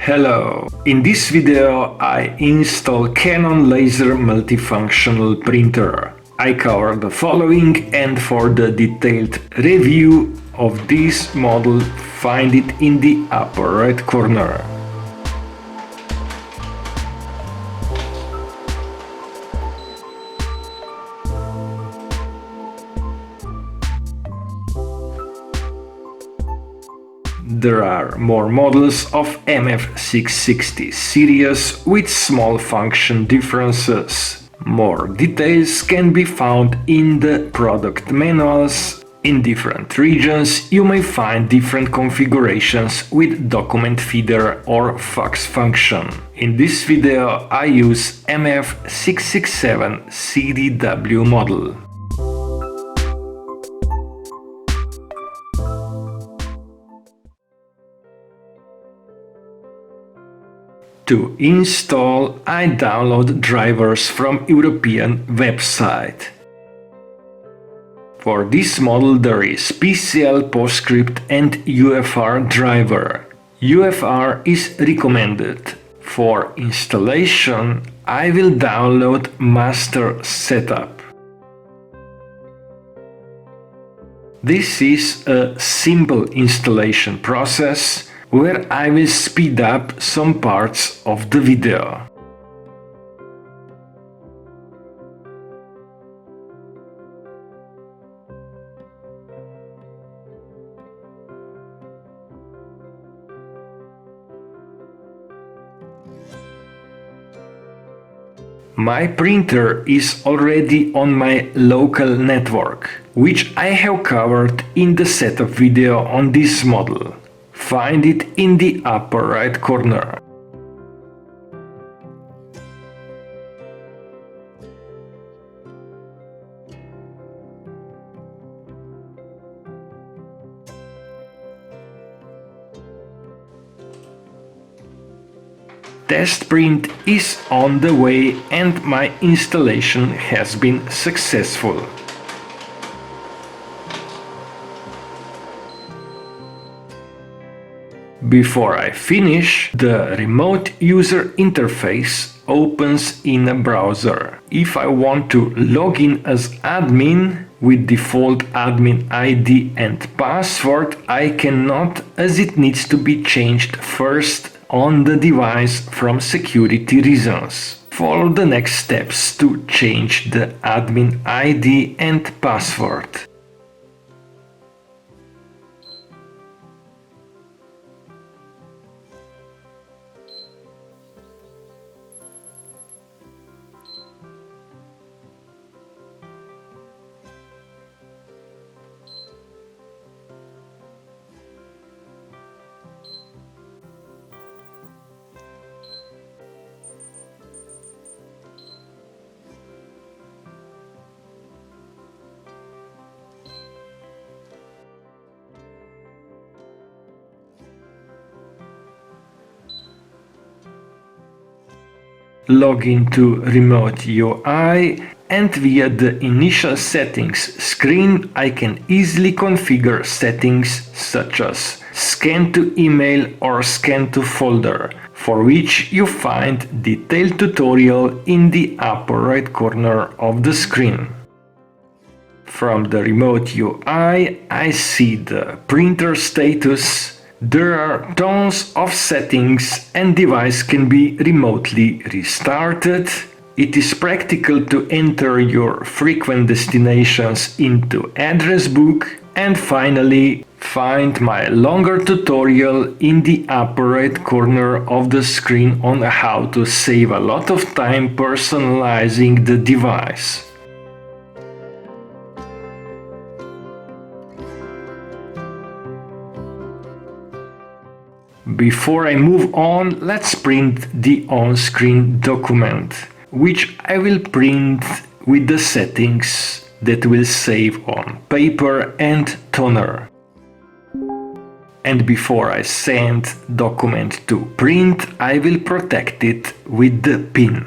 Hello! In this video I install Canon laser multifunctional printer. I cover the following, and for the detailed review of this model find it in the upper right corner. There are more models of MF660 series with small function differences. More details can be found in the product manuals. In different regions you may find different configurations with document feeder or fax function. In this video I use MF667Cdw model. To install, I download drivers from European website. For this model there is PCL, PostScript and UFR driver. UFR is recommended. For installation, I will download master setup. This is a simple installation process where I will speed up some parts of the video. My printer is already on my local network, which I have covered in the setup video on this model. Find it in the upper right corner. Test print is on the way and my installation has been successful. Before I finish, the remote user interface opens in a browser. If I want to log in as admin with default admin ID and password, I cannot, as it needs to be changed first on the device from security reasons. Follow the next steps to change the admin ID and password. Log into Remote UI, and via the Initial Settings screen I can easily configure settings such as Scan to Email or Scan to Folder, for which you find detailed tutorial in the upper right corner of the screen. From the Remote UI I see the printer status. There are tons of settings and device can be remotely restarted. It is practical to enter your frequent destinations into address book, and finally find my longer tutorial in the upper right corner of the screen on how to save a lot of time personalizing the device. Before I move on, let's print the on-screen document, which I will print with the settings that will save on paper and toner. And before I send document to print, I will protect it with the pin.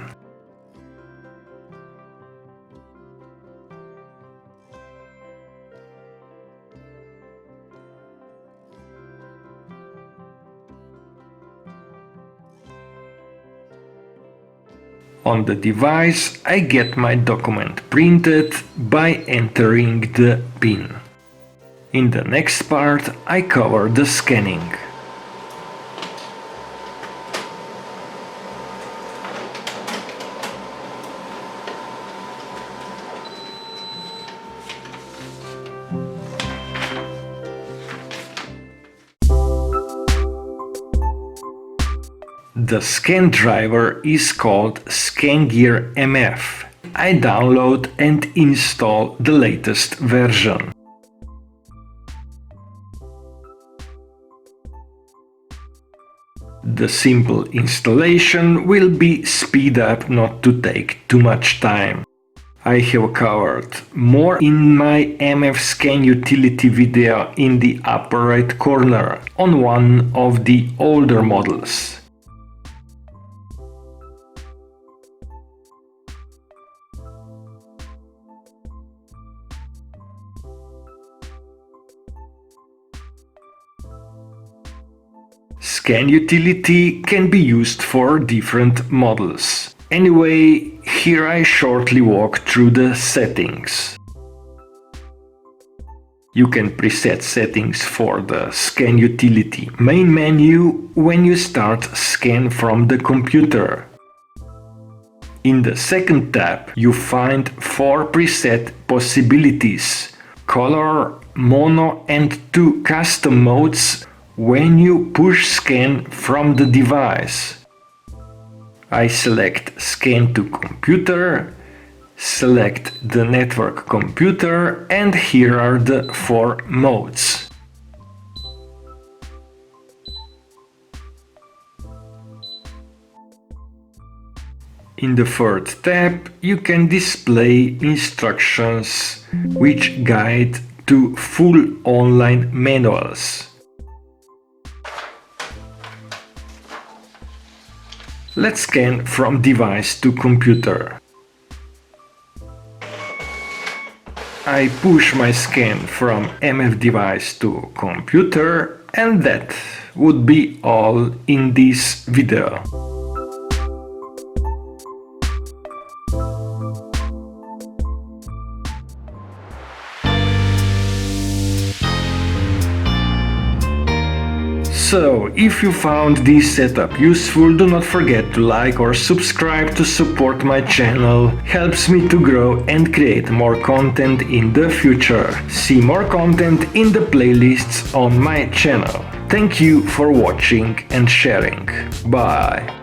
On the device, I get my document printed by entering the PIN. In the next part, I cover the scanning. The scan driver is called Scangear MF. I download and install the latest version. The simple installation will be speed up not to take too much time. I have covered more in my MF Scan utility video in the upper right corner on one of the older models. Scan utility can be used for different models. Anyway, here I shortly walk through the settings. You can preset settings for the Scan utility main menu when you start scan from the computer. In the second tab you find 4 preset possibilities: color, mono and 2 custom modes when you push scan from the device. I select Scan to Computer, select the network computer, and here are the 4 modes. In the third tab you can display instructions which guide to full online manuals. Let's scan from device to computer. I push my scan from MF device to computer, and that would be all in this video. So, if you found this setup useful, do not forget to like or subscribe to support my channel. Helps me to grow and create more content in the future. See more content in the playlists on my channel. Thank you for watching and sharing. Bye.